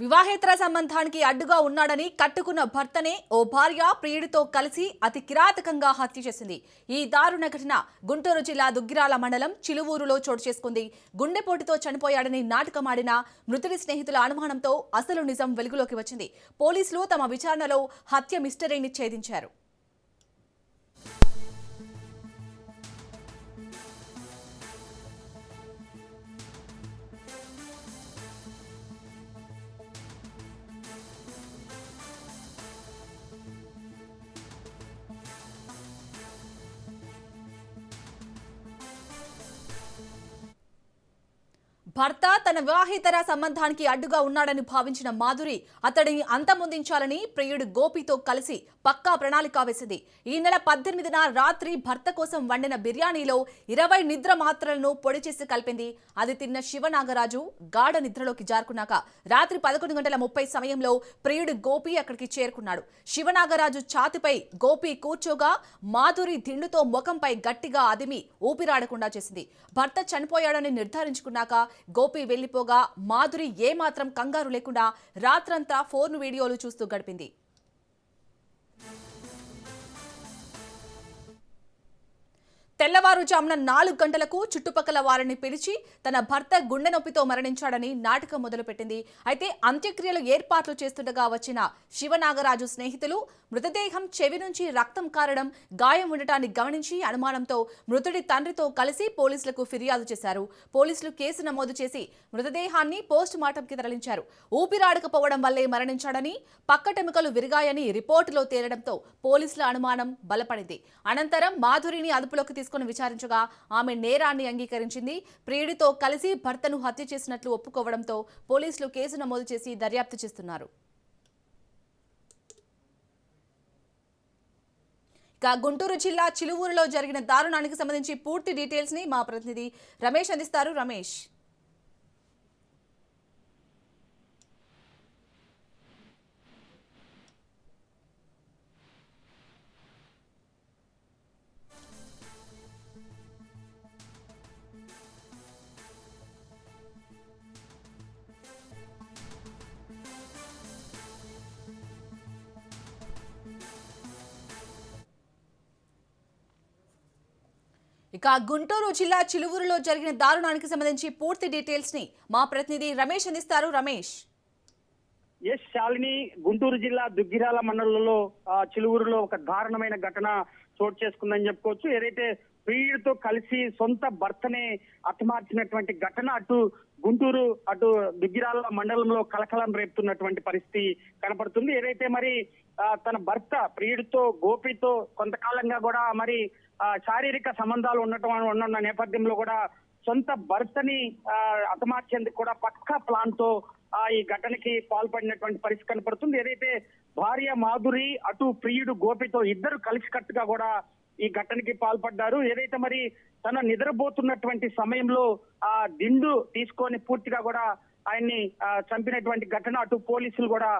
వివాహేతర సంబంధానికి అడ్డుగా ఉన్నాడని కట్టుకున్న భర్తనే ఓ భార్య ప్రియుడితో కలిసి అతి కిరాతకంగా హత్య చేసింది. ఈ దారుణ ఘటన గుంటూరు జిల్లా దుగ్గిరాల మండలం చిలువూరులో చోటు చేసుకుంది. గుండెపోటుతో చనిపోయాడని నాటకమాడిన మృతుడి స్నేహితుల అనుమానంతో అసలు నిజం వెలుగులోకి వచ్చింది. పోలీసులు తమ విచారణలో హత్య మిస్టరీని ఛేదించారు. భర్త తన వివాహేతర సంబంధానికి అడ్డుగా ఉన్నాడని భావించిన మాధురి అతడిని అంతమొందించాలని ప్రియుడు గోపితో కలిసి పక్కా ప్రణాళిక వేసింది. ఈ నెల 18న రాత్రి భర్త కోసం వండిన బిర్యానీలో 20 నిద్ర మాత్రలను పొడి చేసి కలిపింది. అది తిన్న శివనాగరాజు గాఢ నిద్రలోకి జారుకున్నాక రాత్రి 11:30 సమయంలో ప్రియుడు గోపి అక్కడికి చేరుకున్నాడు. శివనాగరాజు ఛాతిపై గోపి కూర్చోగా మాధురి దిండుతో ముఖంపై గట్టిగా అదిమి ఊపిరాడకుండా చేసింది. భర్త చనిపోయాడని నిర్ధారించుకున్నాక గోపి వెళ్లిపోగా మాధురి ఏమాత్రం కంగారు లేకుండా రాత్రంతా ఫోన్ వీడియోలు చూస్తూ గడిపింది. తెల్లవారుజామున 4 గంటలకు చుట్టుపక్కల వారిని పిలిచి తన భర్త గుండె నొప్పితో మరణించాడని నాటకం మొదలుపెట్టింది. అయితే అంత్యక్రియలు ఏర్పాట్లు చేస్తుండగా వచ్చిన శివనాగరాజు స్నేహితులు మృతదేహం చెవి నుంచి రక్తం కారడం, గాయం ఉండటాన్ని గమనించి అనుమానంతో మృతుడి తండ్రితో కలిసి పోలీసులకు ఫిర్యాదు చేశారు. పోలీసులు కేసు నమోదు చేసి మృతదేహాన్ని పోస్ట్ మార్టంకి తరలించారు. ఊపిరాడకపోవడం వల్లే మరణించాడని, పక్కటెముకలు విరిగాయని రిపోర్టులో తేలడంతో పోలీసుల అనుమానం బలపడింది. అనంతరం మాధురిని అదుపులోకి తీసుకుని విచారించగా ఆమె నేరాన్ని అంగీకరించింది. ప్రియుడితో కలిసి భర్తను హత్య చేసినట్లు ఒప్పుకోవడంతో పోలీసులు కేసు నమోదు చేసి దర్యాప్తు చేస్తున్నారు. గుంటూరు జిల్లా చిలువూరులో జరిగిన దారుణానికి సంబంధించి పూర్తి డీటెయిల్స్ ని మా ప్రతినిధి రమేష్ అందిస్తారు. రమేష్, గుంటూరు జిల్లా చిలువూరులో జరిగిన దారుణానికి సంబంధించి పూర్తి డీటెయిల్స్ ని మా ప్రతినిధి రమేష్ అందిస్తారు. రమేష్, శాలిని, గుంటూరు జిల్లా దుగ్గిరాల మండలంలో చిలువూరులో ఒక దారుణమైన ఘటన చోటు చేసుకుందని చెప్పుకోవచ్చు. ఏదైతే ప్రియుడితో కలిసి సొంత భర్తనే హతమార్చినటువంటి ఘటన అటు గుంటూరు అటు దుగ్గిరాల మండలంలో కలకలం రేపుతున్నటువంటి పరిస్థితి కనపడుతుంది. ఏదైతే మరి తన భర్త ప్రియుడితో గోపితో కొంతకాలంగా కూడా మరి శారీరక సంబంధాలు ఉన్న నేపథ్యంలో కూడా సొంత భర్తని హతమార్చేందుకు కూడా పక్కా ప్లాన్ తో ఈ ఘటనకి పాల్పడినటువంటి పరిస్థితి కనపడుతుంది. ఏదైతే భార్య మాధురి అటు ప్రియుడు గోపితో ఇద్దరు కలిసికట్టుగా కూడా ఈ ఘటనకి పాల్పడ్డారు. ఏదైతే మరి తన నిద్రపోతున్నటువంటి సమయంలో ఆ దిండు తీసుకొని పూర్తిగా కూడా ఆయన్ని చంపినటువంటి ఘటన అటు పోలీసులు కూడా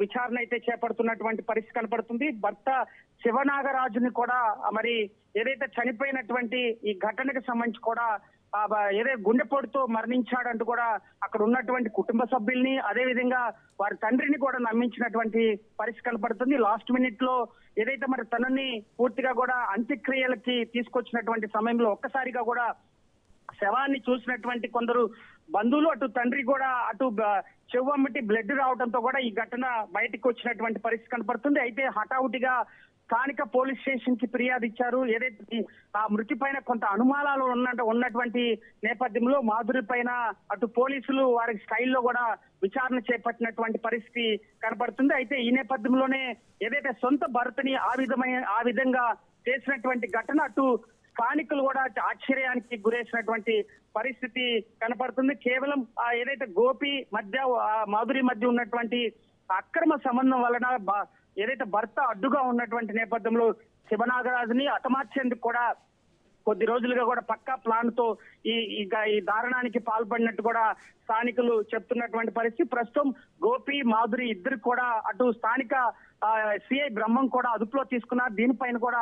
విచారణ అయితే చేపడుతున్నటువంటి పరిస్థితి కనపడుతుంది. భర్త శివనాగరాజుని కూడా మరి ఏదైతే చనిపోయినటువంటి ఈ ఘటనకు సంబంధించి కూడా ఏదైతే గుండెపోటుతో మరణించాడంటూ కూడా అక్కడ ఉన్నటువంటి కుటుంబ సభ్యుల్ని, అదే విధంగా వారి తండ్రిని కూడా నమ్మించినటువంటి పరిస్థితి కనపడుతుంది. లాస్ట్ మినిట్ లో ఏదైతే మరి తనని పూర్తిగా కూడా అంత్యక్రియలకి తీసుకొచ్చినటువంటి సమయంలో ఒక్కసారిగా కూడా శవాన్ని చూసినటువంటి కొందరు బంధువులు, అటు తండ్రి కూడా అటు చెవ్వమ్మటి బ్లడ్ రావడంతో కూడా ఈ ఘటన బయటకు వచ్చినటువంటి పరిస్థితి కనపడుతుంది. అయితే హఠావుటిగా స్థానిక పోలీస్ స్టేషన్ కి ఫిర్యాదు ఇచ్చారు. ఏదైతే ఆ మృతి పైన కొంత అనుమానాలు ఉన్నటువంటి నేపథ్యంలో మాధురి పైన అటు పోలీసులు వారి స్టైల్లో కూడా విచారణ చేపట్టినటువంటి పరిస్థితి కనపడుతుంది. అయితే ఈ నేపథ్యంలోనే ఏదైతే సొంత భర్తని ఆ విధంగా చేసినటువంటి ఘటన అటు స్థానికులు కూడా ఆశ్చర్యానికి గురేసినటువంటి పరిస్థితి కనపడుతుంది. కేవలం ఏదైతే గోపి మధ్య మాధురి మధ్య ఉన్నటువంటి అక్రమ సంబంధం వలన ఏదైతే భర్త అడ్డుగా ఉన్నటువంటి నేపథ్యంలో శివనాగరాజుని హతమార్చేందుకు కూడా కొద్ది రోజులుగా కూడా పక్కా ప్లాన్ తో ఈ దారుణానికి పాల్పడినట్టు కూడా స్థానికులు చెప్తున్నటువంటి పరిస్థితి. ప్రస్తుతం గోపి మాధురి ఇద్దరు కూడా అటు స్థానిక సిఐ బ్రహ్మం కూడా అదుపులో తీసుకున్నారు. దీనిపైన కూడా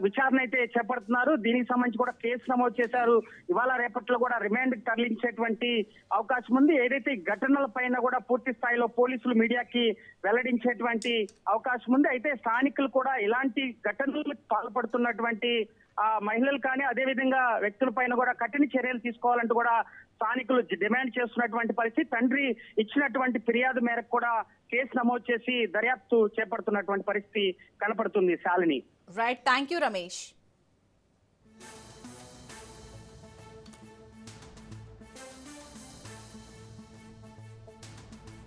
విచారణ అయితే చేపడుతున్నారు. దీనికి సంబంధించి కూడా కేసు నమోదు చేశారు. ఇవాళ రేపట్లో కూడా రిమాండ్ తరలించేటువంటి అవకాశం ఉంది. ఏదైతే ఈ ఘటనల పైన కూడా పూర్తి స్థాయిలో పోలీసులు మీడియాకి వెల్లడించేటువంటి అవకాశం ఉంది. అయితే స్థానికులు కూడా ఇలాంటి ఘటనలకు పాల్పడుతున్నటువంటి మహిళలు కానీ అదే విధంగా వ్యక్తుల పైన కూడా కఠిన చర్యలు తీసుకోవాలంటూ కూడా స్థానికులు డిమాండ్ చేస్తున్నటువంటి పరిస్థితి. తండ్రి ఇచ్చినటువంటి ఫిర్యాదు మేరకు కూడా కేసు నమోదు చేసి దర్యాప్తు చేపడుతున్నటువంటి పరిస్థితి కనపడుతుంది. Shalini. Right, thank you Ramesh.